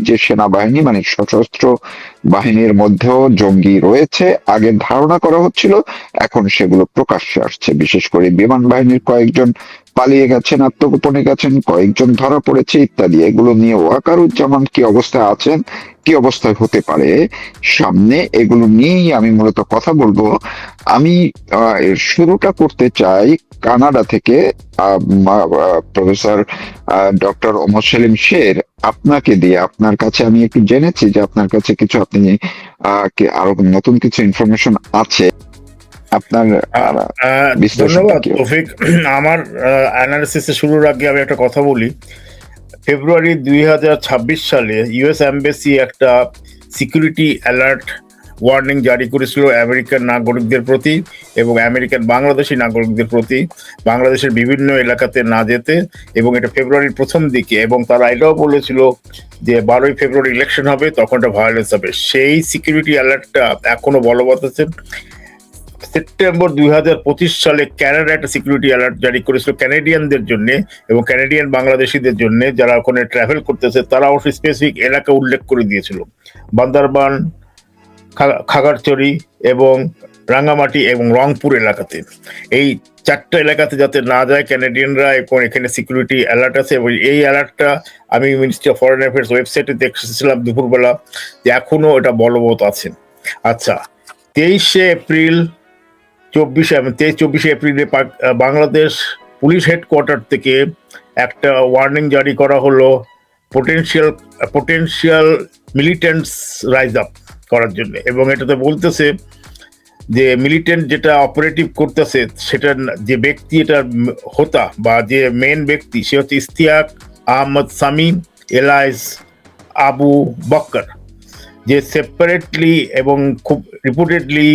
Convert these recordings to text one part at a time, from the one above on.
যে সেনাবাহিনী মানে সশস্ত্র বাহিনীর মধ্যেও জঙ্গি রয়েছে। আগে ধারণা করা হচ্ছিল, এখন সেগুলো প্রকাশ্যে আসছে। বিশেষ করে বিমান বাহিনীর কয়েকজন পালিয়ে গেছেন, আত্মগোপনে গেছেন, কয়েকজন ধরা পড়েছে ইত্যাদি। এগুলো নিয়ে ওয়াকারুজ্জামান কি অবস্থায় আছেন, কি অবস্থায় হতে পারে সামনে, এগুলো নিয়েই আমি মূলত কথা বলবো। আমি এর শুরুটা করতে চাই কানাডা থেকে। প্রফেসর ডক্টর ওমর সেলিম শের, আপনাকে দিয়ে। আপনার কাছে আমি একটু জেনেছি যে আপনার কাছে কিছু, আপনি আরো নতুন কিছু ইনফরমেশন আছে। আপনার বিশ্লেষণটা ধন্যবাদ কি হবে? তৌফিক। আমার অ্যানালিসিসে শুরুর আগে আমি একটা কথা বলি। ফেব্রুয়ারি 2026 সালে ইউএস এমবেসি একটা সিকিউরিটি অ্যালার্ট ওয়ার্নিং জারি করেছিল আমেরিকান নাগরিকদের প্রতি এবং আমেরিকান বাংলাদেশি নাগরিকদের প্রতি, বাংলাদেশের বিভিন্ন এলাকাতে না যেতে। এবং এটা ফেব্রুয়ারির প্রথম দিকে, এবং তারা এটাও বলেছিল যে 12ই ফেব্রুয়ারি ইলেকশন হবে, তখন একটা ভায়োলেন্স হবে। সেই সিকিউরিটি অ্যালার্টটা এখনো বলবৎ আছে। সেপ্টেম্বর 2025 সালে ক্যানাডা একটা সিকিউরিটি অ্যালার্ট জারি করেছিল ক্যানাডিয়ানদের জন্য এবং ক্যানাডিয়ান বাংলাদেশিদের জন্য যারা ওখানে ট্রাভেল করতেছে। তারা অবশ্যই স্পেসিফিক এলাকা উল্লেখ করে দিয়েছিল, বান্দরবান, খাগড়াছড়ি এবং রাঙ্গামাটি এবং রংপুর এলাকাতে। এই চারটা এলাকাতে যাতে না যায় ক্যানাডিয়ানরা, এবং এখানে সিকিউরিটি অ্যালার্ট আছে। এবং এই অ্যালার্টটা আমি মিনিস্ট্রি অফ ফরেন অ্যাফেয়ার্স ওয়েবসাইটে দেখেছিলাম দুপুরবেলা, যে এখনো এটা বলবৎ আছে। আচ্ছা, 24শে এপ্রিলে বাংলাদেশ পুলিশ হেডকোয়ার্টার থেকে একটা ওয়ার্নিং জারি করা হলো পোটেনশিয়াল মিলিটেন্টস রাইজ আপ করার জন্য। এবং এটাতে বলতেছে যে মিলিটেন্ট যেটা অপারেটিভ করতেছে, সেটা যে ব্যক্তি, এটা হোতা বা যে মেন ব্যক্তি, সে হচ্ছে ইস্তিয়াক আহমদ সামি এলাইস আবু বক্কর, যে সেপারেটলি এবং খুব রিপোর্টেডলি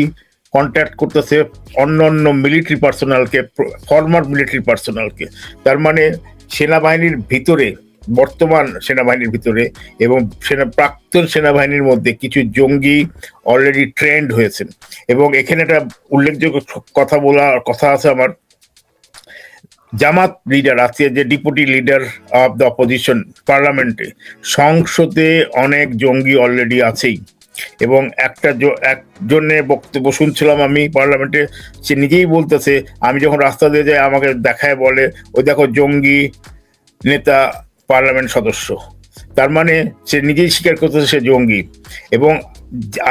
কন্ট্যাক্ট করতেছে অন্য মিলিটারি পার্সোনালকে, ফর্মার মিলিটারি পার্সোনালকে। তার মানে সেনাবাহিনীর ভিতরে, বর্তমান সেনাবাহিনীর ভিতরে এবং প্রাক্তন সেনাবাহিনীর মধ্যে কিছু জঙ্গি অলরেডি ট্রেন্ড হয়েছেন। এবং এখানে একটা উল্লেখযোগ্য বলার কথা আছে আমার। জামাত লিডার আছে, যে deputy leader of the opposition পার্লামেন্টে, সংসদে অনেক জঙ্গি অলরেডি আছেই। এবং একজনের বক্তব্য শুনছিলাম আমি পার্লামেন্টে, সে নিজেই বলতেছে, আমি যখন রাস্তা দিয়ে যাই আমাকে দেখায়, বলে ওই দেখো জঙ্গি নেতা পার্লামেন্ট সদস্য। তার মানে সে নিজেই স্বীকার করতেছে সে জঙ্গি। এবং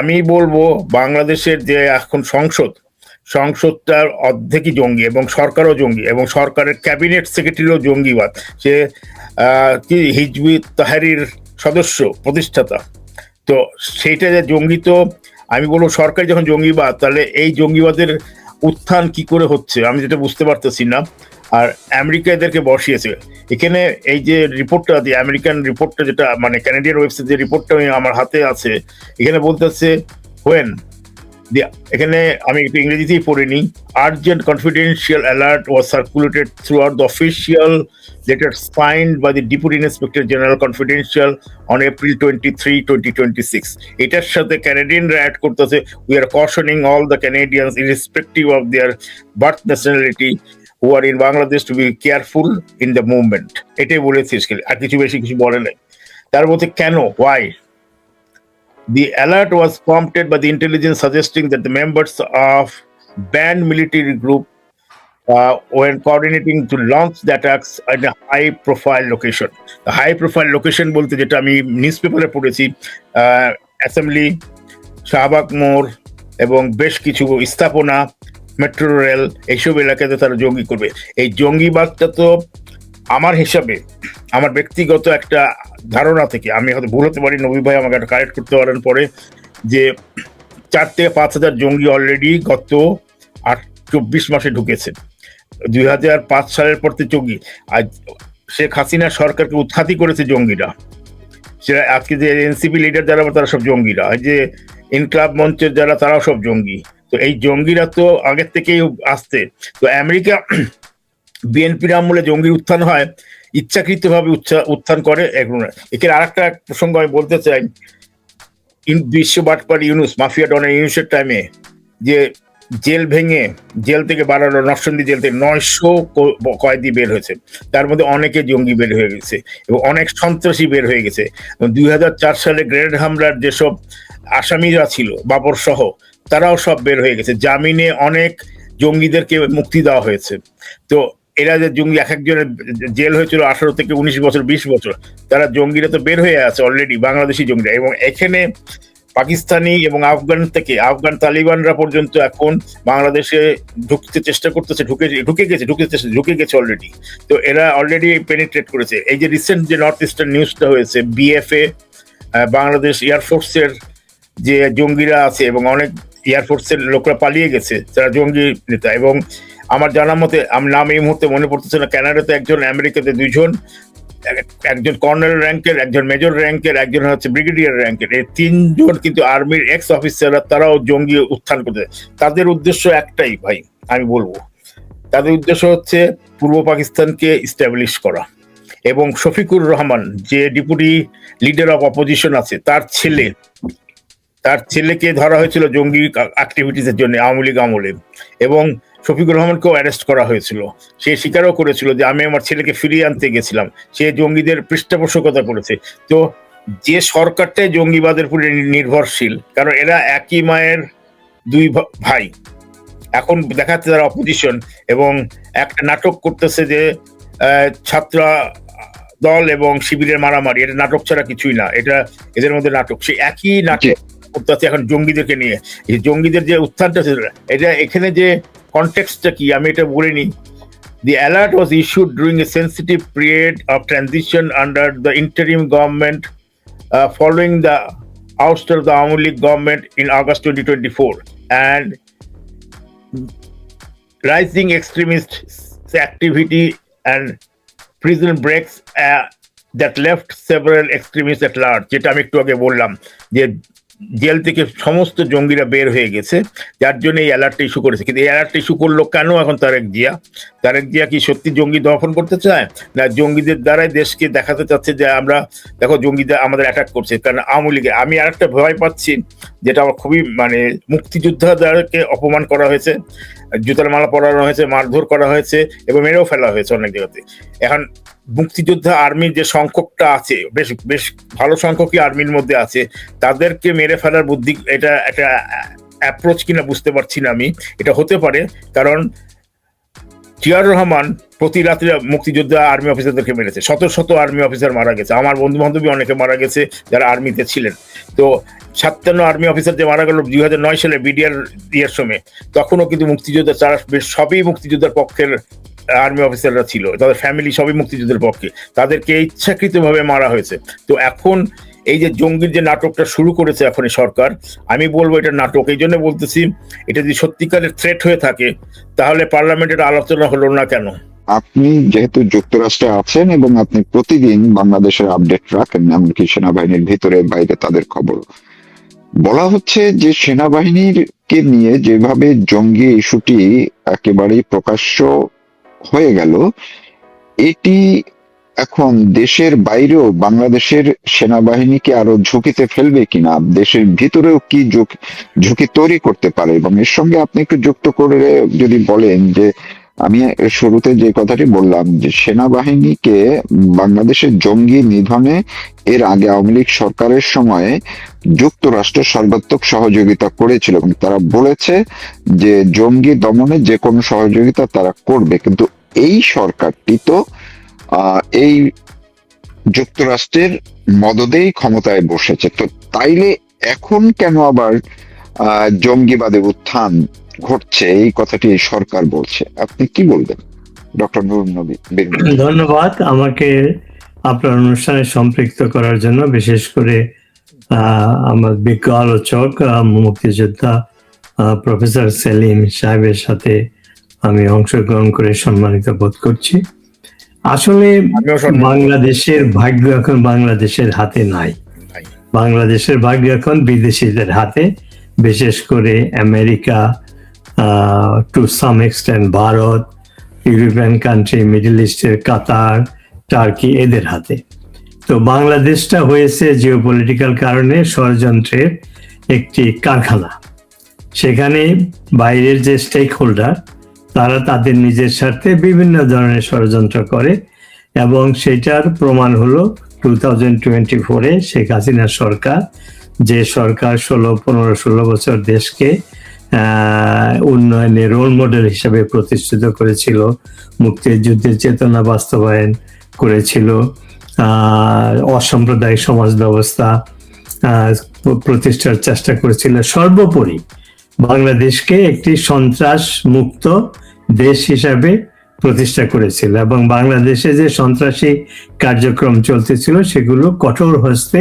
আমি বলবো বাংলাদেশের যে এখন সংসদটার অর্ধেকই জঙ্গি এবং সরকারও জঙ্গি, এবং সরকারের ক্যাবিনেট সেক্রেটারিও জঙ্গিবাদ। সে কি হিজবুত তাহরির সদস্য, প্রতিষ্ঠাতা। তো সেইটা যে জঙ্গি, তো আমি বলবো সরকার যখন জঙ্গিবাদ, তাহলে এই জঙ্গিবাদের উত্থান কি করে হচ্ছে আমি যেটা বুঝতে পারতেছি না। আর আমেরিকা এদেরকে বসিয়েছে এখানে। এই যে রিপোর্টটা, আমেরিকান রিপোর্টটা, যেটা মানে ক্যানাডিয়ান ওয়েবসাইট যে রিপোর্টটা আমার হাতে আছে, এখানে বলতেছে হোয়েন এখানে আমি একটু ইংরেজিতেই পড়ে নিই। Urgent confidential alert was circulated throughout the official letter signed by the deputy inspector general confidential on April 23, 2026। এটার সাথে ক্যানাডিয়ানরা অ্যাড করতেছে, we are cautioning all the Canadians irrespective of their birth nationality who are in Bangladesh to be careful in the movement. এটাই বলেছে, আর কিছু বেশি কিছু বলে নাই। তার মধ্যে কেন, Y? The alert was prompted by the intelligence suggesting that the members of banned military group were coordinating to launch the attacks in a high-profile location. The high-profile location বলতে যেটা আমি নিউজ পেপারে পড়েছি, অ্যাসেম্বলি, শাহবাগ মোড় এবং বেশ কিছু স্থাপনা, মেট্রো রেল, এইসব এলাকাতে তারা জঙ্গি করবে। এই জঙ্গিবাদটা তো আমার হিসাবে, আমার ব্যক্তিগত একটা ধারণা থেকে, আমি হয়তো ভুল হতে পারি, নবী ভাই আমাকে একটা কারেক্ট করতে পারেন পরে, যে 4 থেকে 5 হাজার জঙ্গি অলরেডি গত 24 মাসে ঢুকেছে। 2005 সালের পর থেকে জঙ্গি। আর শেখ হাসিনা সরকারকে উৎখাতই করেছে জঙ্গিরা। সেটা আজকে যে এনসিপি লিডার যারা, তারা সব জঙ্গিরা। এই যে ইনকলাব মঞ্চের যারা, তারাও সব জঙ্গি। তো এই জঙ্গিরা তো আগের থেকেই আসছে। তো আমেরিকা বিএনপির আমলে জঙ্গির উত্থান হয়, ইচ্ছাকৃতভাবে উত্থান করে এগুলো। এখানে আর একটা প্রসঙ্গ আমি বলতে চাই। বিশ্ব বাটপার ইউনুস, মাফিয়া ডনের ইউনুসের টাইমে যে জেল ভেঙে জেল থেকে বাড়ানো, নরসিংদী জেল থেকে 900 কয়েদি বের হয়েছে, তার মধ্যে অনেকে জঙ্গি বের হয়ে গেছে এবং অনেক সন্ত্রাসী বের হয়ে গেছে। 2004 সালে গ্রেনেড হামলার যেসব আসামিরা ছিল বাবর সহ, তারাও সব বের হয়ে গেছে। জামিনে অনেক জঙ্গিদেরকে মুক্তি দেওয়া হয়েছে। তো এরা যে জঙ্গি, এক একজনের জেল হয়েছিল 18 থেকে 19 বছর, 20 বছর, তারা জঙ্গিরা তো বের হয়ে আছে অলরেডি, বাংলাদেশি জঙ্গিরা। এবং এখানে পাকিস্তানি এবং আফগান থেকে আফগান তালিবানরা পর্যন্ত এখন বাংলাদেশে ঢুকতে চেষ্টা করতেছে, ঢুকে গেছে অলরেডি। তো এরা অলরেডি পেনিট্রেট করেছে। এই যে রিসেন্ট যে নর্থ ইস্টার্ন নিউজটা হয়েছে, বিএফএ বাংলাদেশ এয়ারফোর্সের যে জঙ্গিরা আছে এবং অনেক এয়ারফোর্সের লোকরা পালিয়ে গেছে, তারা জঙ্গি নেতা। এবং আমার জানা মতে, আমার নাম এই মুহূর্তে মনে পড়তেছে না, কানাডাতে একজন, আমেরিকাতে 2জন, একজন কর্নেল র্যাঙ্কের, একজন মেজর র্যাঙ্কের, একজন হচ্ছে ব্রিগেডিয়ার র্যাঙ্কের। এই 3জন কিন্তু আর্মির এক্স অফিসাররা, তারাও জঙ্গি উত্থান করতে। তাদের উদ্দেশ্য একটাই ভাই, আমি বলবো, তাদের উদ্দেশ্য হচ্ছে পূর্ব পাকিস্তানকে ইস্টাবলিশ করা। এবং শফিকুর রহমান যে ডেপুটি লিডার অফ অপোজিশন আছে, তার ছেলেকে ধরা হয়েছিল জঙ্গি অ্যাক্টিভিটিসের জন্য আওয়ামী লীগ আমলে, এবং শফিকুর রহমানকেও অ্যারেস্ট করা হয়েছিল। সে স্বীকারও করেছিল যে আমি আমার ছেলেকে ফিরিয়ে আনতে গেছিলাম। সে জঙ্গিদের পৃষ্ঠপোষকতা করেছে। তো যে সরকারটাই জঙ্গিবাদের উপরে নির্ভরশীল, কারণ এরা একই মায়ের 2 ভাই, এখন দেখাচ্ছে তারা অপোজিশন, এবং একটা নাটক করতেছে যে ছাত্র দল এবং শিবিরের মারামারি, এটা নাটক ছাড়া কিছুই না, এটা এদের মধ্যে নাটক। সে একই নাটক করতেছে এখন জঙ্গিদেরকে নিয়ে। এই জঙ্গিদের যে উত্থানটা, এটা এখানে যে কনটেক্সটটা কি আমি এটা বলিনি। The alert was issued during a sensitive period of transition under the interim government following the ouster of the Awami League government in August 2024, and rising extremist activity and prison breaks that left several extremists at large, যেটা আমি একটু আগে বললাম যে jail থেকে সমস্ত জঙ্গিরা বের হয়ে গেছে, যার জন্য এই অ্যালার্টটা ইস্যু করেছে। কিন্তু এই অ্যালার্টটা ইস্যু করলো কেন এখন তারেক জিয়া কি সত্যি জঙ্গি দমন করতে চায়, না জঙ্গিদের দ্বারাই দেশকে দেখাতে চাচ্ছে যে আমরা দেখো জঙ্গিদের আমাদের অ্যাটাক করছে? কারণ আওয়ামী লীগের, আমি আরেকটা ভয় পাচ্ছি, যেটা আমার খুবই মুক্তিযোদ্ধাদেরকে অপমান করা হয়েছে, জুতার মালা পরানো হয়েছে, মারধর করা হয়েছে এবং মেরেও ফেলা হয়েছে অনেক জায়গাতে। এখন মুক্তিযোদ্ধা আর্মির যে সংখ্যকটা আছে, বেশ ভালো সংখ্যকই আর্মির মধ্যে আছে, তাদেরকে মেরে ফেলার বুদ্ধি, এটা একটা অ্যাপ্রোচ কিনা বুঝতে পারছি না আমি। এটা হতে পারে, কারণ জিয়াউর রহমান প্রতি রাত্রে মুক্তিযোদ্ধা আর্মি অফিসারদেরকে মেরেছে, শত আর্মি অফিসার মারা গেছে। আমার বন্ধু বান্ধবী অনেকে মারা গেছে যারা আর্মিতে ছিলেন। তো 57 আর্মি অফিসার যে মারা গেল 2009 সালে বিডিআর ইয়ের সময়, তখনও কিন্তু মুক্তিযোদ্ধা তারা সবই মুক্তিযোদ্ধার পক্ষের আর্মি অফিসাররা ছিল, তাদের ফ্যামিলি সবই মুক্তিযুদ্ধের পক্ষে, তাদেরকে ইচ্ছাকৃতভাবে মারা হয়েছে। তো এখন এই যে জঙ্গির যে নাটকটা শুরু করেছে এখন সরকার, আমি বলবো এটা নাটক। এই জন্য বলতেছি, এটা যদি সত্যিকারের থ্রেট হয়ে থাকে, তাহলে পার্লামেন্টের আলোচনা হলো না কেন? আপনি যেহেতু যুক্তরাষ্ট্রে আছেন এবং আপনি প্রতিদিন বাংলাদেশের আপডেট রাখেন, এমনকি সেনাবাহিনীর ভিতরে বাইরে তাদের খবর, বলা হচ্ছে যে সেনাবাহিনীকে নিয়ে যেভাবে জঙ্গি ইস্যুটি একেবারেই প্রকাশ্য হয়ে গেল, এটি এখন দেশের বাইরেও বাংলাদেশের সেনাবাহিনীকে আরো ঝুঁকিতে ফেলবে কিনা, দেশের ভিতরেও কি ঝুঁকি তৈরি করতে পারে? এবং এর সঙ্গে আপনি একটু যুক্ত করে যদি বলেন যে, আমি শুরুতে যে কথাটি বললাম যে সেনাবাহিনীকে বাংলাদেশের জঙ্গি নিধনে এর আগে আওয়ামী লীগ সরকারের সময়ে যুক্তরাষ্ট্র সর্বাত্মক সহযোগিতা করেছিল এবং তারা বলেছে যে জঙ্গি দমনে যে কোনো সহযোগিতা তারা করবে। কিন্তু এই সরকারটি তো এই যুক্তরাষ্ট্রের মদদেই ক্ষমতায় বসেছে। তো তাইলে এখন কেন আবার জঙ্গিবাদের উত্থান ঘটছে, এই কথাটি সরকার বলছে? আপনি কি বলবেন ডক্টর নুরুন নবী? ধন্যবাদ আমাকে আপনার অনুষ্ঠানে সম্পৃক্ত করার জন্য। বিশেষ করে আমার বিজ্ঞ আলোচক মুক্তিযোদ্ধা প্রফেসর সেলিম সাহেবের সাথে আমি অংশগ্রহণ করে সম্মানিত বোধ করছি। আসলে বাংলাদেশের ভাগ্য এখন বাংলাদেশের হাতে নাই, বাংলাদেশের ভাগ্য এখন বিদেশিদের হাতে, বিশেষ করে America, to some extent Bharat, European country, middle ইস্টের কাতার, টার্কি, এদের হাতে। তো বাংলাদেশটা হয়েছে জিওপলিটিক্যাল কারণে ষড়যন্ত্রের একটি কারখানা। সেখানে বাইরের যে স্টেক হোল্ডার তারা তাদের নিজের স্বার্থে বিভিন্ন ধরনের ষড়যন্ত্র করে, এবং সেটার প্রমাণ হলো 2024-এ শেখ হাসিনা সরকার, যে সরকার 15-16 বছর দেশকে উন্নয়নের রোল মডেল হিসেবে প্রতিষ্ঠিত করেছিল, মুক্তিযুদ্ধের চেতনা বাস্তবায়ন করেছিল, অসাম্প্রদায়িক সমাজ ব্যবস্থা প্রতিষ্ঠার চেষ্টা করেছিল, সর্বোপরি বাংলাদেশকে একটি সন্ত্রাস মুক্ত দেশ হিসাবে প্রতিষ্ঠা করেছিল, এবং বাংলাদেশে যে সন্ত্রাসী কার্যক্রম চলতেছিল সেগুলো কঠোর হস্তে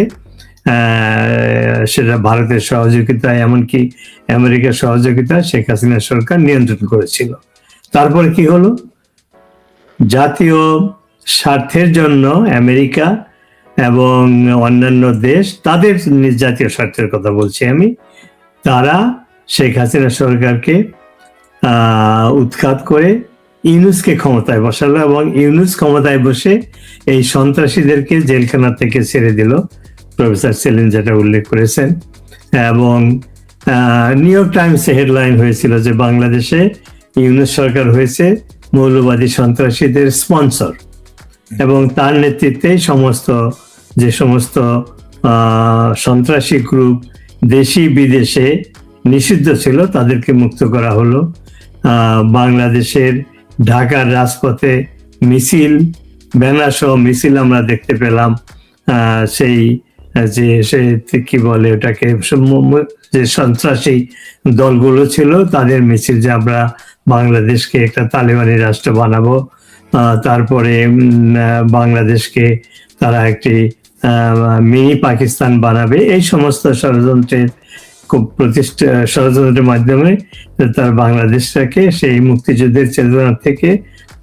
সেটা ভারতের সহযোগিতায়, এমনকি আমেরিকার সহযোগিতায় শেখ হাসিনা সরকার নিয়ন্ত্রণ করেছিল। তারপরে কি হলো? জাতীয় স্বার্থের জন্য আমেরিকা এবং অন্যান্য দেশ, তাদের নিজ জাতীয় স্বার্থের কথা বলছি আমি, তারা শেখ হাসিনা সরকারকে উৎখাত করে ইউনূসকে ক্ষমতায় বসালো, এবং ইউনূস ক্ষমতায় বসে এই সন্ত্রাসীদেরকে জেলখানা থেকে ছেড়ে দিল, প্রফেসর সেলিম যেটা উল্লেখ করেছেন। এবং নিউ ইয়র্ক টাইমসে হেডলাইন হয়েছিল যে বাংলাদেশে ইউনূস সরকার হয়েছে মৌলবাদী সন্ত্রাসীদের স্পন্সর, এবং তার নেতৃত্বে যে সমস্ত সন্ত্রাসী গ্রুপ দেশি বিদেশে নিষিদ্ধ ছিল তাদেরকে মুক্ত করা হলো। বাংলাদেশের ঢাকার রাজপথে মিছিল, ব্যানার সহ মিছিল আমরা দেখতে পেলাম। সেই কি বলে ওটাকে, যে সন্ত্রাসী দলগুলো ছিল তাদের মিছিল, যে আমরা বাংলাদেশকে একটা তালেবানি রাষ্ট্র বানাবো, তারপরে বাংলাদেশকে তারা একটি মিনি পাকিস্তান বানাবে, এই সমস্ত ষড়যন্ত্রের মাধ্যমে তার বাংলাদেশটাকে সেই মুক্তিযুদ্ধের চেতনা থেকে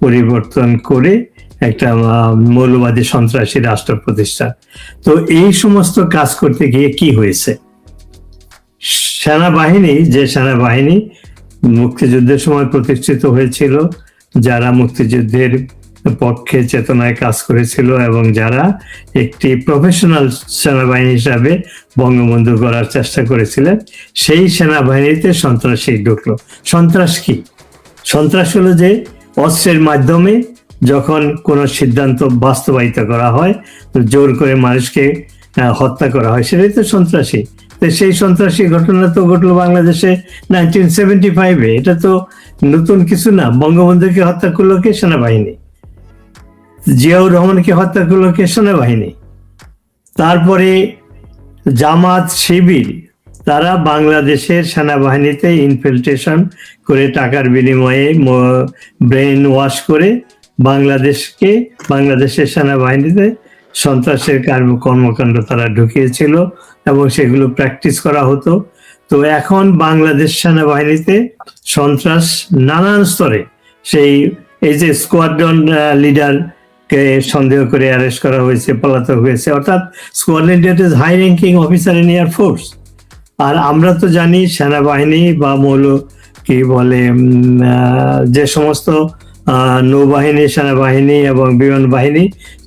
পরিবর্তন করে একটা মৌলবাদী সন্ত্রাসী রাষ্ট্র প্রতিষ্ঠা। তো এই সমস্ত কাজ করতে গিয়ে কি হয়েছে? সেনাবাহিনী মুক্তিযুদ্ধের সময় প্রতিষ্ঠিত হয়েছিল, যারা মুক্তিযুদ্ধের পক্ষে চেতনায় কাজ করেছিল, এবং যারা একটি প্রফেশনাল সেনাবাহিনী হিসাবে বঙ্গবন্ধু করার চেষ্টা করেছিলেন, সেই সেনাবাহিনীতে সন্ত্রাসী ঢুকলো। সন্ত্রাস কি? সন্ত্রাস হলো যে অস্ত্রের মাধ্যমে যখন কোনো সিদ্ধান্ত বাস্তবায়িত করা হয়, জোর করে মানুষকে হত্যা করা হয়, সেটাই তো সন্ত্রাসী। তো সেই সন্ত্রাসী ঘটনা তো ঘটলো বাংলাদেশে 1975-এ। এটা তো নতুন কিছু না। বঙ্গবন্ধুকে হত্যা করলো কে? সেনাবাহিনী। জিয়াউর রহমানকে হত্যা করলো কে? সেনাবাহিনী। তারপরে জামাত, শিবির, তারা বাংলাদেশের সেনাবাহিনীতে ইনফিল্ট্রেশন করে টাকার বিনিময়ে ব্রেন ওয়াশ করে বাংলাদেশের সেনাবাহিনীতে সন্ত্রাসের কর্মকাণ্ড তারা ঢুকিয়েছিল, এবং সেগুলো প্র্যাকটিস করা হতো। তো এখন বাংলাদেশ সেনাবাহিনীতে সন্ত্রাস নানান স্তরে, এই যে স্কোয়াড্রন লিডার কে সন্দেহ করে অ্যারেস্ট করা হয়েছে, পলাতক হয়েছে, অর্থাৎ squadron leader is high ranking officer in air force. আর আমরা তো জানি সেনাবাহিনী বা কি বলে যে সমস্ত নৌবাহিনী, সেনাবাহিনী এবং বিমান বাহিনী,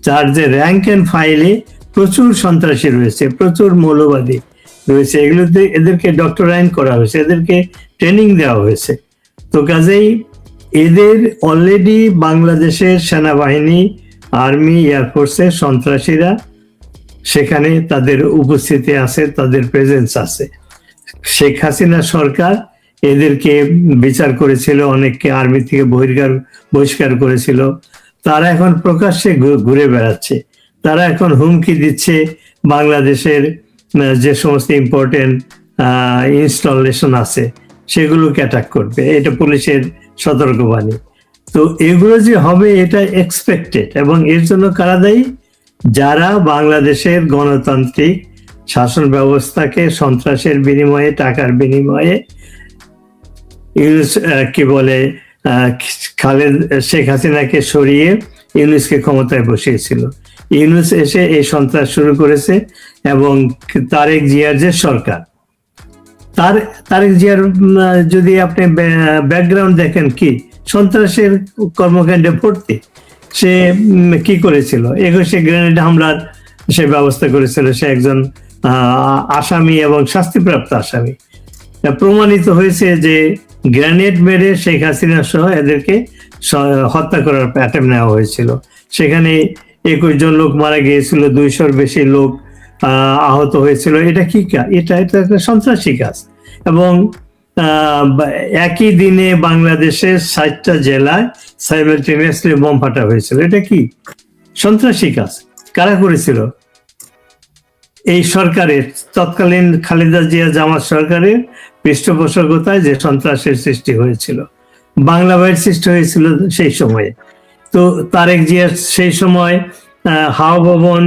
যার যে র্যাঙ্ক অ্যান্ড ফাইলে প্রচুর সন্ত্রাসী রয়েছে, প্রচুর মৌলবাদী রয়েছে, এগুলোতে এদেরকে ডক্টরাইন করা হয়েছে, এদেরকে ট্রেনিং দেওয়া হয়েছে। তো কাজেই এদের অলরেডি বাংলাদেশের সেনাবাহিনী, আর্মি, এয়ারফোর্সের সন্ত্রাসীরা সেখানে তাদের উপস্থিতি আছে, তাদের প্রেজেন্স আছে। শেখ হাসিনা সরকার এদেরকে বিচার করেছিল, অনেককে আর্মি থেকে বহিষ্কার করেছিল। তারা এখন প্রকাশ্যে ঘুরে বেড়াচ্ছে, তারা এখন হুমকি দিচ্ছে বাংলাদেশের যে সমস্ত ইম্পর্টেন্ট ইনস্টলেশন আছে সেগুলোকে অ্যাটাক করবে। এটা পুলিশের সতর্কবাণী। তো এগুলো যে হবে এটা এক্সপেক্টেড, এবং এর জন্য কারা দায়ী? যারা বাংলাদেশের গণতান্ত্রিক শাসন ব্যবস্থাকে সন্ত্রাসের বিনিময়ে, টাকার বিনিময়ে কি বলে শেখ হাসিনাকে সরিয়ে ইউনূসকে ক্ষমতায় বসিয়েছিল। ইউনূস এসে এই সন্ত্রাস শুরু করেছে, এবং তারেক জিয়ার যে সরকার, তারেক জিয়ার যদি আপনি ব্যাকগ্রাউন্ড দেখেন, কি সন্ত্রাসের কর্মকাণ্ডে ভর্তি। সে কি করেছিল? 21শে গ্রেনেড হামলার সে ব্যবস্থা করেছিল। সে একজন আসামি এবং শাস্তিপ্রাপ্ত আসামি। প্রমাণিত হয়েছে যে গ্রেনেড মেরে শেখ হাসিনা সহ এদেরকে হত্যা করার অ্যাটেম্প নেওয়া হয়েছিল। সেখানে 21 জন লোক মারা গিয়েছিল, 200-র বেশি লোক আহত হয়েছিল। এটা কি এটা একটা সন্ত্রাসী কাজ। এবং একই দিনে বাংলাদেশের 60টা জেলায় সাইমালটেনিয়াসলি বোম ফাটা হয়েছিল। এটা কি সন্ত্রাসী কাজ? কারা করেছিল? এই সরকারের, তৎকালীন খালেদা জিয়া জামাত সরকারের পৃষ্ঠপোষকতায় যে সন্ত্রাসের সৃষ্টি হয়েছিল, বাংলা ভাইয়ের সৃষ্টি হয়েছিল সেই সময়ে। তো তারেক জিয়া সেই সময় হাওয়া ভবন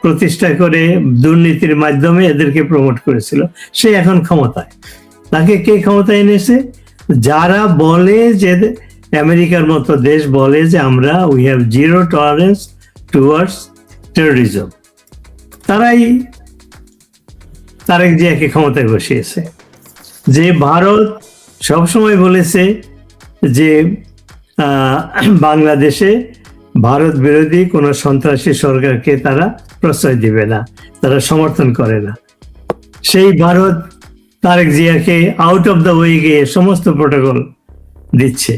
প্রতিষ্ঠা করে দুর্নীতির মাধ্যমে এদেরকে প্রমোট করেছিল। সে এখন ক্ষমতায়। তাকে কে ক্ষমতায় এনেছে? যারা বলে যে, আমেরিকার মতো দেশ বলে যে আমরা we have zero tolerance towards terrorism, তারাই তারেক জিয়াকে ক্ষমতায় বসিয়েছে। যে ভারত সবসময় বলেছে যে বাংলাদেশে ভারত বিরোধী কোনো সন্ত্রাসী সরকারকে তারা প্রশ্রয় দিবে না, তারা সমর্থন করে না, সেই ভারত তারেক জিয়াকে আউট অফ দ্য ওয়ে গিয়ে সমস্ত প্রোটোকল দিচ্ছে।